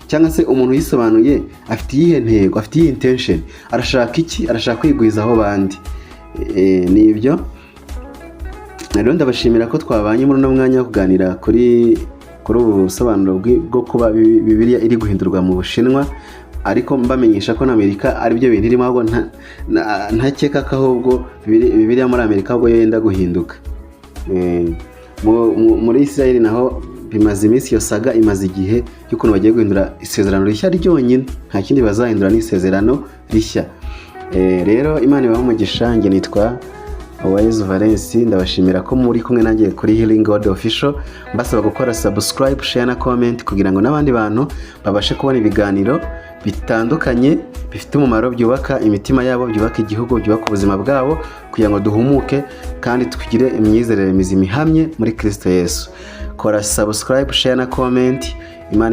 cyangwa se umuntu yisobanuye afite iyihe ntego, afite iyihe intention, arashaka iki, arashaka kwigwizaho bandi. Ni ibyo rero ndabashimira ko twabanye muri uno mwanya wo kuganira kuri ubu busobanuro bwo kuba Bibiliya iri guhindurwa mu Bushinwa, ariko mbamenyesha ko na Amerika ari byo bintu irimo, ahubwo ntakeka ko ahubwo Bibiliya muri Amerika ahubwo yenda guhinduka. Muri Israel naho bimaze iminsi, iyo saga imaze igihe y'ukuntu bagiye guhindura isezerano rishya ryonyine, nta kindi bazahindura n'isezerano rishya. Rero Imana ibahe umugisha. Njye nitwa Uwayezu Valens, ndabashimira ko muri kumwe nanjye kuri Healing God Official. Mbasaba gukora subscribe, share na comment kugira ngo n'abandi bantu babashe kubona ibiganiro bitandukanye bifite umumaro, byubaka imitima yabo, byubaka igihugu, byubaka ubuzima bwabo, kugira ngo duhumuke kandi twigire imyizerere mizima ihamye muri Kristo Yesu. Kora subscribe, share na comment. Imana